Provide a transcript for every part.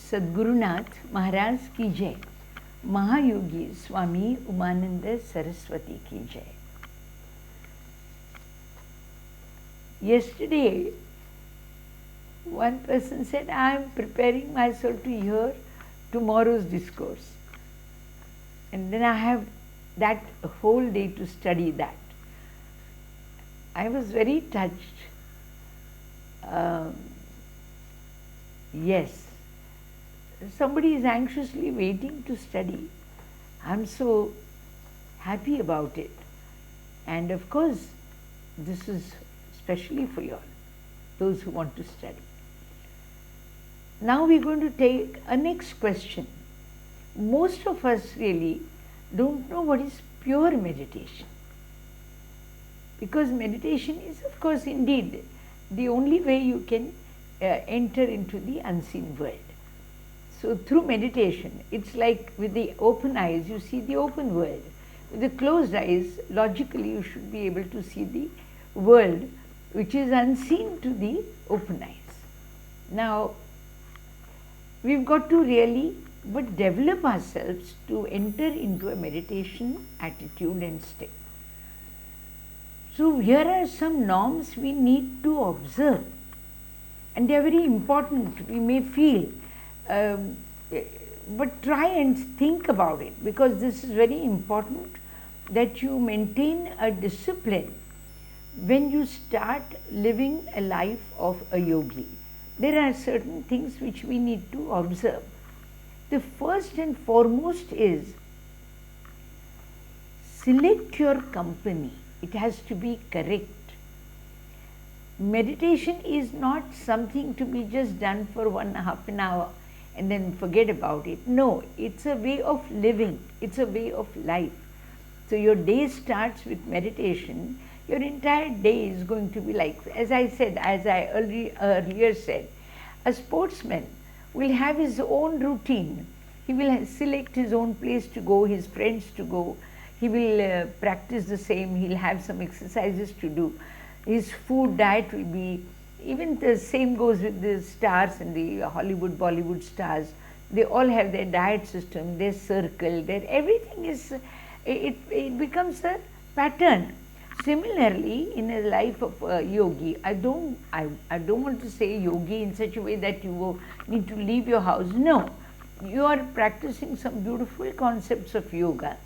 Sadgurunath Maharaj ki jai. Mahayogi Swamy Umananda Saraswati ki jai. Yesterday, one person said, I am preparing myself to hear tomorrow's discourse. And then I have that whole day to study that. I was very touched. Yes, somebody is anxiously waiting to study. I'm so happy about it. And of course, this is especially for you all, those who want to study. Now we're going to take a next question. Most of us really don't know what is pure meditation. Because meditation is, of course, indeed the only way you can enter into the unseen world. So through meditation, it's like with the open eyes, you see the open world. With the closed eyes, logically you should be able to see the world which is unseen to the open eyes. Now, we've got to really develop ourselves to enter into a meditation attitude and state. So here are some norms we need to observe, and they are very important. We may feel, but try and think about it, because this is very important that you maintain a discipline when you start living a life of a yogi. There are certain things which we need to observe. The first and foremost is select your company. It has to be correct. Meditation is not something to be just done for half an hour and then forget about it. No, it's a way of living. It's a way of life. So your day starts with meditation. Your entire day is going to be like, as I said, as I earlier said, a sportsman will have his own routine. He will select his own place to go, his friends to go. He will practice the same. He'll have some exercises to do. His food diet will be, even the same goes with the stars and the Hollywood, Bollywood stars. They all have their diet system, their circle, their everything is, it becomes a pattern. Similarly, in a life of a yogi, I don't want to say yogi in such a way that you need to leave your house. No, you are practicing some beautiful concepts of yoga,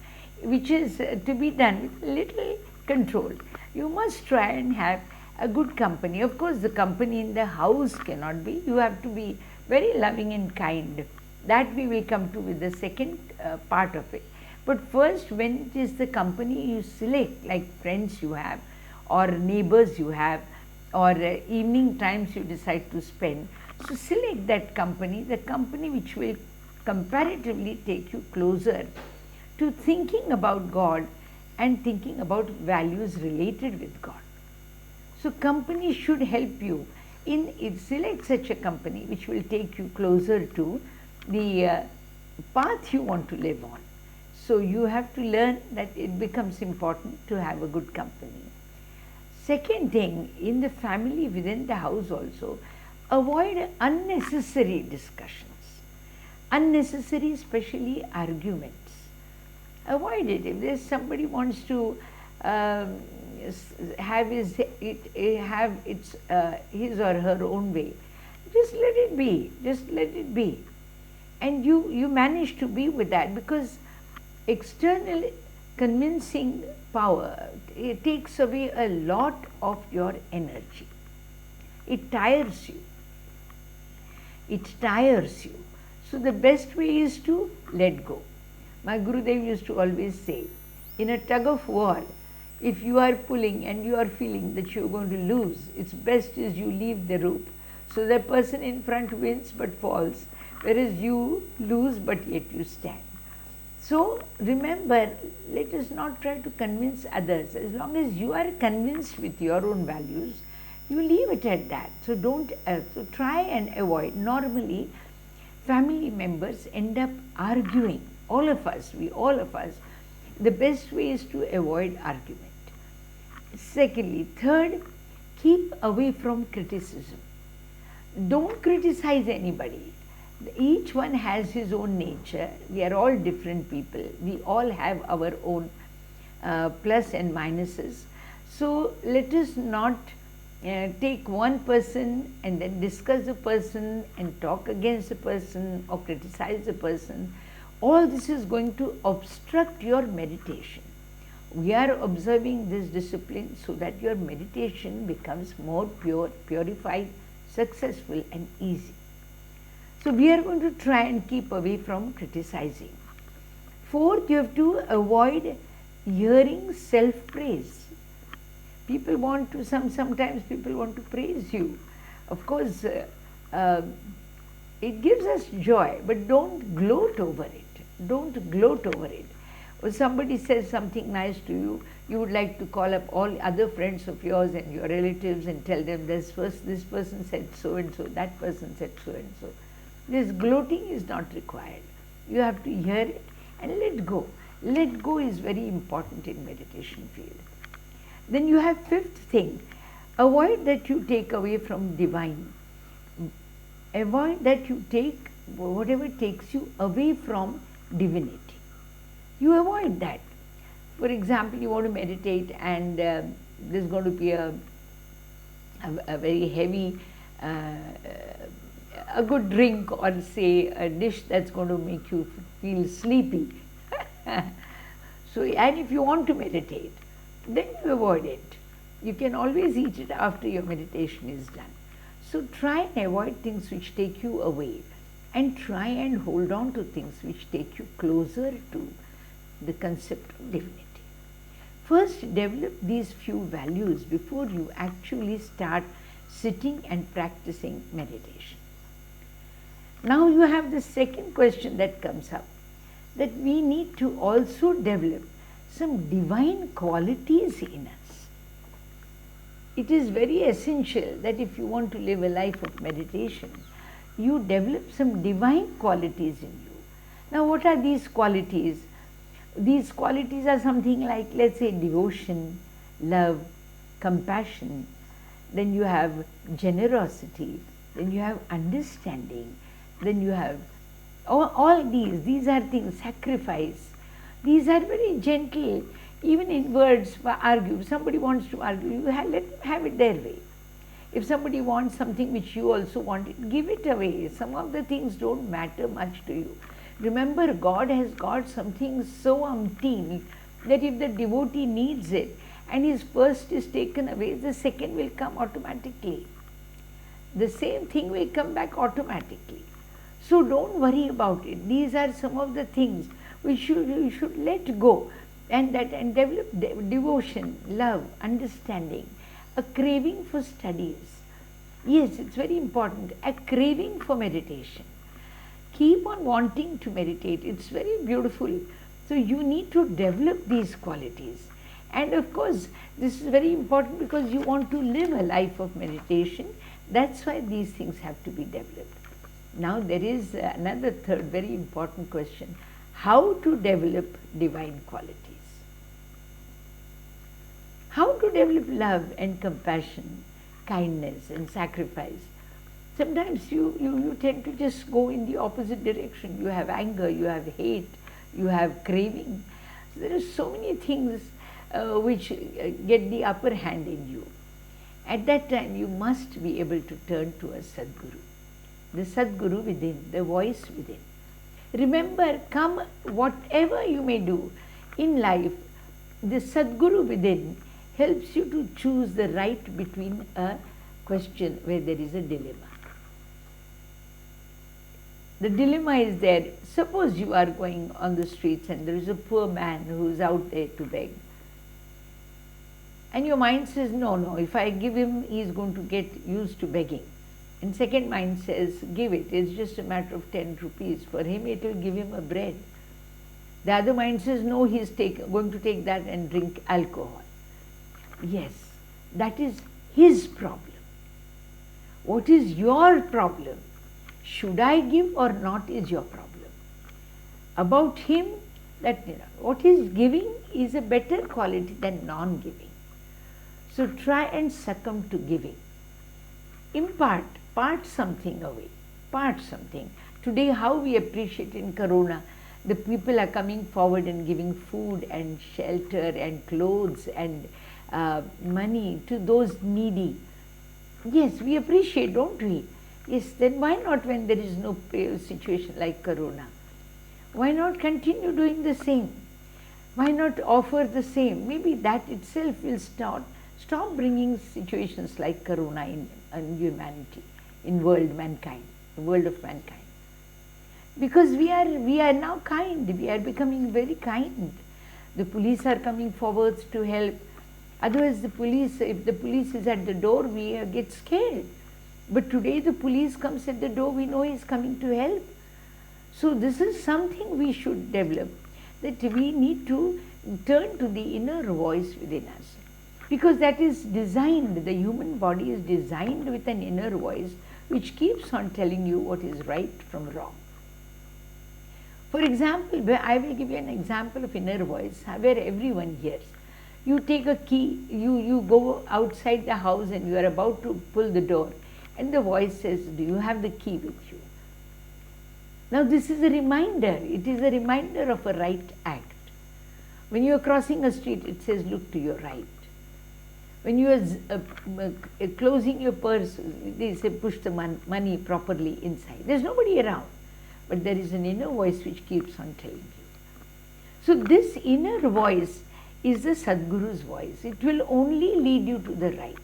which is to be done with little control. You must try and have a good company. Of course, the company in the house cannot be. You have to be very loving and kind. That we will come to with the second part of it. But first, when it is the company you select, like friends you have, or neighbors you have, or evening times you decide to spend, so select that company which will comparatively take you closer to thinking about God and thinking about values related with God. So company should help you in select such a company which will take you closer to the path you want to live on. So you have to learn that it becomes important to have a good company. Second thing, in the family, within the house also, avoid unnecessary discussions. Unnecessary, especially arguments. Avoid it. If there's somebody wants to have his or her own way, just let it be. Just let it be. And you manage to be with that, because external convincing power, it takes away a lot of your energy. It tires you. It tires you. So the best way is to let go. My Gurudev used to always say, in a tug of war, if you are pulling and you are feeling that you are going to lose, it's best is you leave the rope. So the person in front wins but falls, whereas you lose but yet you stand. So remember, let us not try to convince others. As long as you are convinced with your own values, you leave it at that. So don't, so try and avoid. Normally, family members end up arguing. All of us, the best way is to avoid argument. Secondly, third, keep away from criticism. Don't criticize anybody. Each one has his own nature. We are all different people. We all have our own plus and minuses. So let us not take one person and then discuss the person and talk against the person or criticize the person. All this is going to obstruct your meditation. We are observing this discipline so that your meditation becomes more pure, purified, successful and easy. So we are going to try and keep away from criticizing. Fourth, you have to avoid hearing self-praise. People want to, sometimes people want to praise you. Of course, it gives us joy, but don't gloat over it. Don't gloat over it. Or somebody says something nice to you, you would like to call up all other friends of yours and your relatives and tell them this person said so and so, that person said so and so. This gloating is not required. You have to hear it and let go. Let go is very important in meditation field. Then you have fifth thing, avoid that you take away from divine. Avoid that you take whatever takes you away from divinity. You avoid that. For example, you want to meditate and there's going to be a very heavy a good drink or say a dish that's going to make you feel sleepy. So, and if you want to meditate, then you avoid it. You can always eat it after your meditation is done. So try and avoid things which take you away and try and hold on to things which take you closer to the concept of divinity. First, develop these few values before you actually start sitting and practicing meditation. Now you have the second question that comes up, that we need to also develop some divine qualities in us. It is very essential that if you want to live a life of meditation, you develop some divine qualities in you. Now what are these qualities? These qualities are something like, let's say, devotion, love, compassion, then you have generosity, then you have understanding, then you have all these are things, sacrifice. These are very gentle, even in words, argue. If somebody wants to argue, you let them have it their way. If somebody wants something which you also want, give it away. Some of the things don't matter much to you. Remember, God has got something so umpteen that if the devotee needs it and his first is taken away, the second will come automatically. The same thing will come back automatically. So don't worry about it. These are some of the things which you should let go and develop devotion, love, understanding, a craving for studies. Yes, it's very important, a craving for meditation. Keep on wanting to meditate. It's very beautiful. So you need to develop these qualities. And of course, this is very important because you want to live a life of meditation. That's why these things have to be developed. Now there is another third very important question. How to develop divine qualities? How to develop love and compassion, kindness and sacrifice? Sometimes you tend to just go in the opposite direction. You have anger, you have hate, you have craving. So there are so many things which get the upper hand in you. At that time, you must be able to turn to a Sadguru. The Sadguru within, the voice within. Remember, come whatever you may do in life, the Sadguru within helps you to choose the right between a question where there is a dilemma. The dilemma is there. Suppose you are going on the streets and there is a poor man who is out there to beg. And your mind says, no, if I give him, he is going to get used to begging. And second mind says, give it, it's just a matter of 10 rupees. For him, it will give him a bread. The other mind says, no, he is going to take that and drink alcohol. Yes, that is his problem. What is your problem? Should I give or not is your problem. About him, that what he is giving is a better quality than non-giving. So try and succumb to giving. Impart, part something away, part something. Today, how we appreciate in Corona, the people are coming forward and giving food and shelter and clothes and money to those needy. Yes, we appreciate, don't we? Yes, then why not when there is no situation like Corona? Why not continue doing the same? Why not offer the same? Maybe that itself will stop bringing situations like Corona in humanity, in world of mankind. Because we are now kind, we are becoming very kind. The police are coming forward to help. Otherwise, if the police is at the door, we get scared. But today the police comes at the door, we know he is coming to help. So this is something we should develop, that we need to turn to the inner voice within us. Because that is designed, the human body is designed with an inner voice which keeps on telling you what is right from wrong. For example, I will give you an example of inner voice where everyone hears. You take a key, you go outside the house and you are about to pull the door, and the voice says, do you have the key with you? Now this is a reminder, it is a reminder of a right act. When you are crossing a street, it says look to your right. When you are closing your purse, they say push the money properly inside. There is nobody around, but there is an inner voice which keeps on telling you. So this inner voice is the Sadguru's voice. It will only lead you to the right.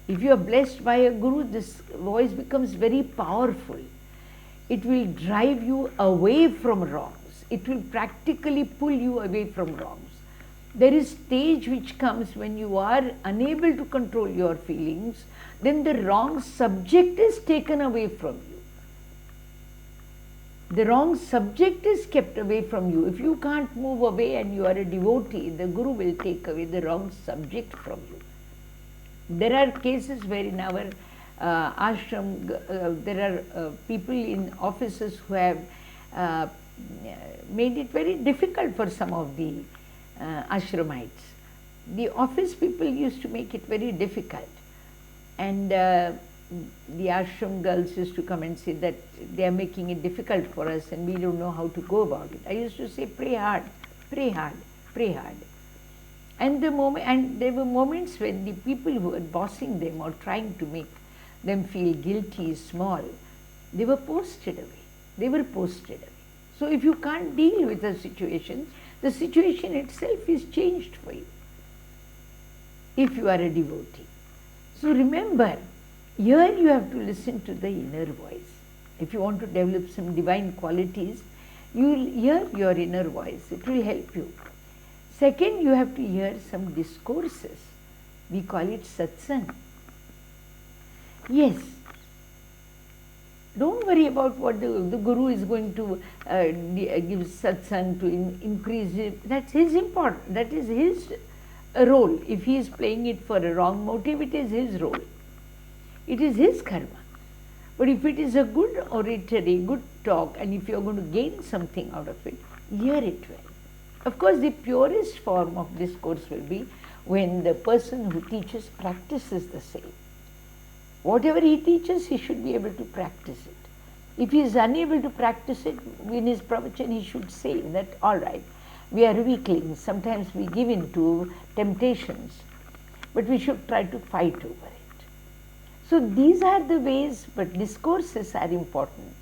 If you are blessed by a Guru, this voice becomes very powerful. It will drive you away from wrongs. It will practically pull you away from wrongs. There is stage which comes when you are unable to control your feelings, then the wrong subject is taken away from you. The wrong subject is kept away from you. If you can't move away and you are a devotee, the Guru will take away the wrong subject from you. There are cases where in our ashram, there are people in offices who have made it very difficult for some of the ashramites. The office people used to make it very difficult, and the ashram girls used to come and say that they are making it difficult for us and we don't know how to go about it. I used to say, pray hard, pray hard, pray hard. And there were moments when the people who were bossing them or trying to make them feel guilty, small, they were posted away. They were posted away. So if you can't deal with the situation itself is changed for you, if you are a devotee. So remember, here you have to listen to the inner voice. If you want to develop some divine qualities, you will hear your inner voice. It will help you. Second, you have to hear some discourses. We call it satsang. Yes. Don't worry about what the Guru is going to give satsang to increase it. That's his important. That is his role. If he is playing it for a wrong motive, it is his role. It is his karma. But if it is a good oratory, good talk, and if you are going to gain something out of it, hear it well. Of course, the purest form of discourse will be when the person who teaches practices the same. Whatever he teaches, he should be able to practice it. If he is unable to practice it, in his pravachan he should say that, all right, we are weaklings, sometimes we give in to temptations, but we should try to fight over it. So these are the ways, but discourses are important.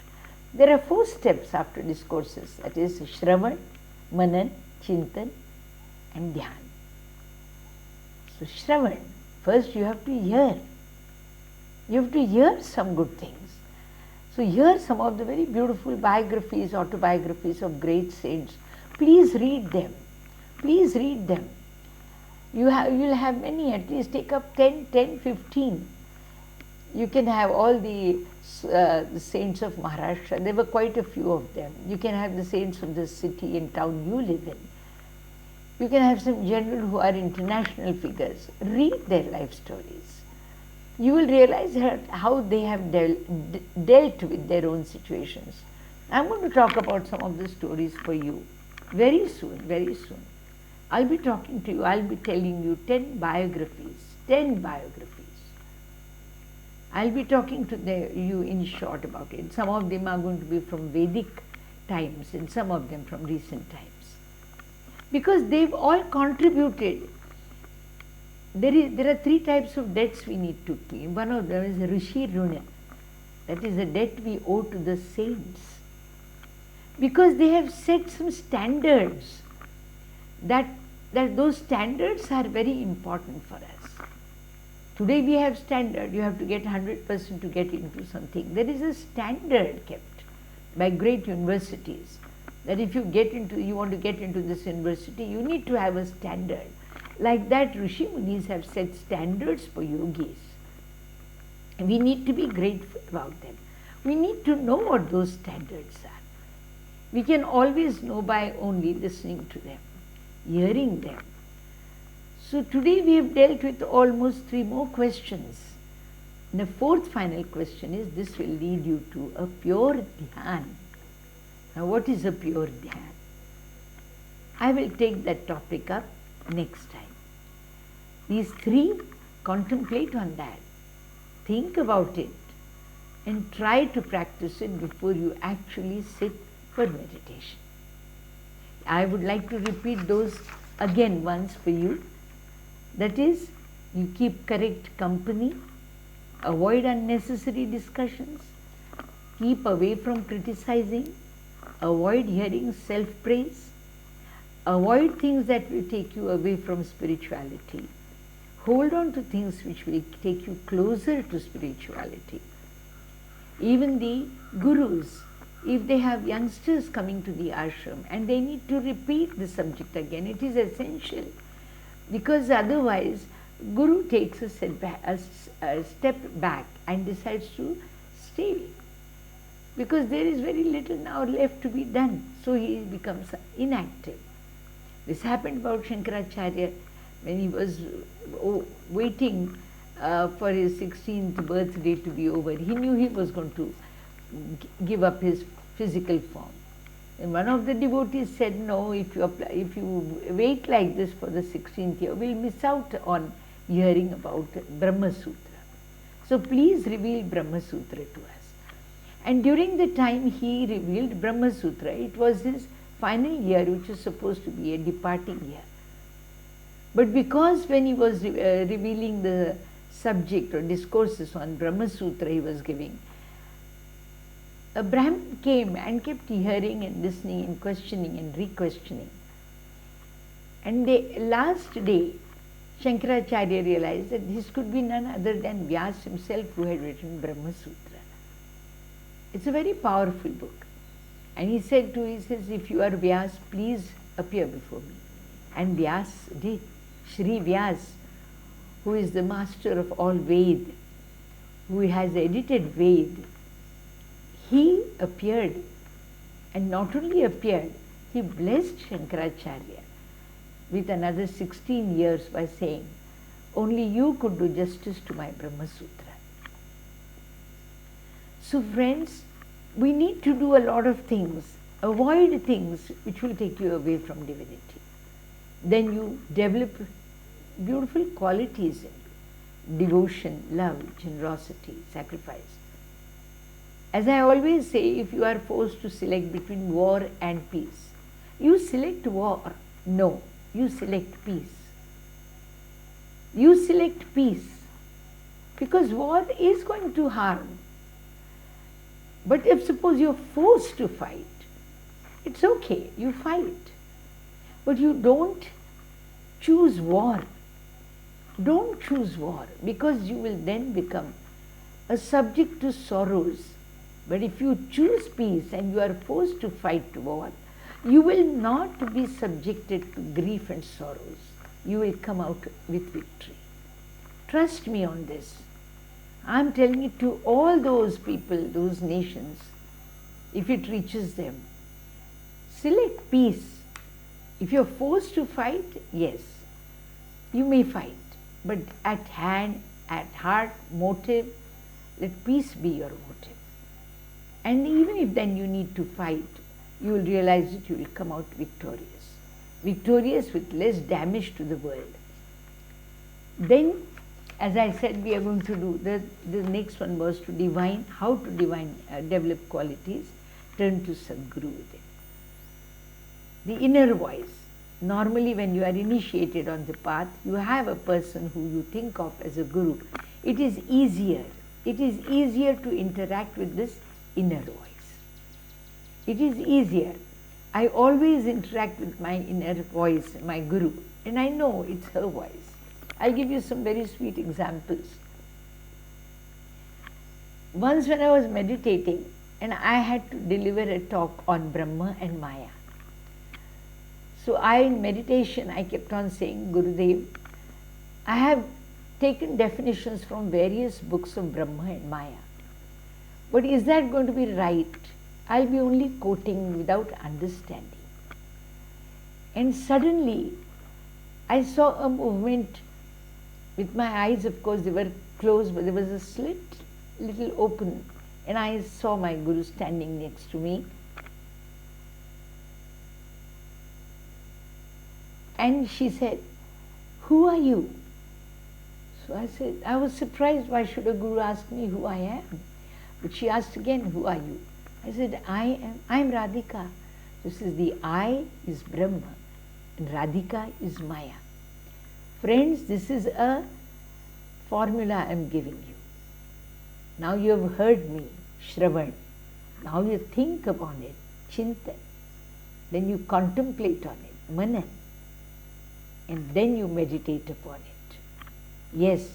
There are 4 steps after discourses, that is Shravan, Manan, Chintan and Dhyan. So Shravan, first you have to hear. You have to hear some good things. So hear some of the very beautiful biographies, autobiographies of great saints. Please read them. Please read them. You will have many, at least take up 10, 15. You can have all the saints of Maharashtra. There were quite a few of them. You can have the saints of the city and town you live in. You can have some general who are international figures. Read their life stories. You will realize how they have dealt with their own situations. I am going to talk about some of the stories for you very soon, very soon. I will be talking to you, I will be telling you 10 biographies, 10 biographies. I'll be talking to you in short about it. Some of them are going to be from Vedic times and some of them from recent times. Because they've all contributed. There are three types of debts we need to pay. One of them is Rishi Runa. That is a debt we owe to the saints. Because they have set some standards that those standards are very important for us. Today we have standard, you have to get 100% to get into something. There is a standard kept by great universities that if you want to get into this university, you need to have a standard. Like that, Rishi Munis have set standards for yogis. We need to be grateful about them. We need to know what those standards are. We can always know by only listening to them, hearing them. So today we have dealt with almost 3 more questions. And the fourth final question is, this will lead you to a pure dhyan. Now what is a pure dhyan? I will take that topic up next time. These 3, contemplate on that, think about it and try to practice it before you actually sit for meditation. I would like to repeat those again once for you. That is, you keep correct company, avoid unnecessary discussions, keep away from criticizing, avoid hearing self-praise, avoid things that will take you away from spirituality, hold on to things which will take you closer to spirituality. Even the gurus, if they have youngsters coming to the ashram and they need to repeat the subject again, it is essential. Because otherwise, Guru takes a step back and decides to stay. Because there is very little now left to be done. So he becomes inactive. This happened about Shankaracharya when he was waiting for his 16th birthday to be over. He knew he was going to give up his physical form. And one of the devotees said, no, if you wait like this for the 16th year, we'll miss out on hearing about Brahma Sutra. So please reveal Brahma Sutra to us. And during the time he revealed Brahma Sutra, it was his final year, which was supposed to be a departing year. But because when he was revealing the subject or discourses on Brahma Sutra he was giving, a Brahmin came and kept hearing and listening and questioning and re-questioning. And the last day, Shankaracharya realized that this could be none other than Vyas himself who had written Brahma Sutra. It's a very powerful book. And he said, if you are Vyas, please appear before me. And Vyas did. Shri Vyas, who is the master of all Ved, who has edited Ved, he appeared, and not only appeared, he blessed Shankaracharya with another 16 years by saying, only you could do justice to my Brahma Sutra. So friends, we need to do a lot of things. Avoid things which will take you away from divinity. Then you develop beautiful qualities in you: devotion, love, generosity, sacrifice. As I always say, if you are forced to select between war and peace, you select war. No, you select peace. You select peace because war is going to harm. But if suppose you are forced to fight, it's okay, you fight. But you don't choose war. Don't choose war, because you will then become a subject to sorrows. But if you choose peace and you are forced to fight war, you will not be subjected to grief and sorrows. You will come out with victory. Trust me on this. I am telling it to all those people, those nations, if it reaches them. Select peace. If you are forced to fight, yes, you may fight. But at hand, at heart, motive, let peace be your motive. And even if then you need to fight, you will realize that you will come out victorious. Victorious with less damage to the world. Then as I said, we are going to do, the next one was to divine, how to develop qualities, turn to Sadguru with it. The inner voice. Normally when you are initiated on the path, you have a person who you think of as a guru. It is easier to interact with this inner voice. It is easier. I always interact with my inner voice, my guru, and I know it's her voice. I'll give you some very sweet examples. Once when I was meditating and I had to deliver a talk on Brahma and Maya. So in meditation, I kept on saying, Gurudev, I have taken definitions from various books of Brahma and Maya. But is that going to be right? I'll be only quoting without understanding. And suddenly, I saw a movement with my eyes, of course, they were closed, but there was a slit, little open, and I saw my Guru standing next to me. And she said, who are you? So I said, I was surprised, why should a Guru ask me who I am? But she asked again, who are you? I said, I'm Radhika. This is the I is Brahma and Radhika is Maya. Friends, this is a formula I am giving you. Now you have heard me, Shravan. Now you think upon it, Chintan. Then you contemplate on it, Manan. And then you meditate upon it. Yes,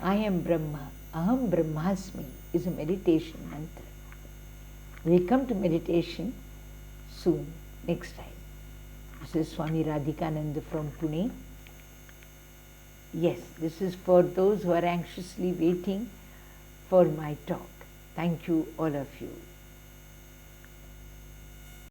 I am Brahma. Aham Brahmasmi is a meditation mantra. We'll come to meditation soon, next time. This is Swamy Radhikananda from Pune. Yes, this is for those who are anxiously waiting for my talk. Thank you, all of you.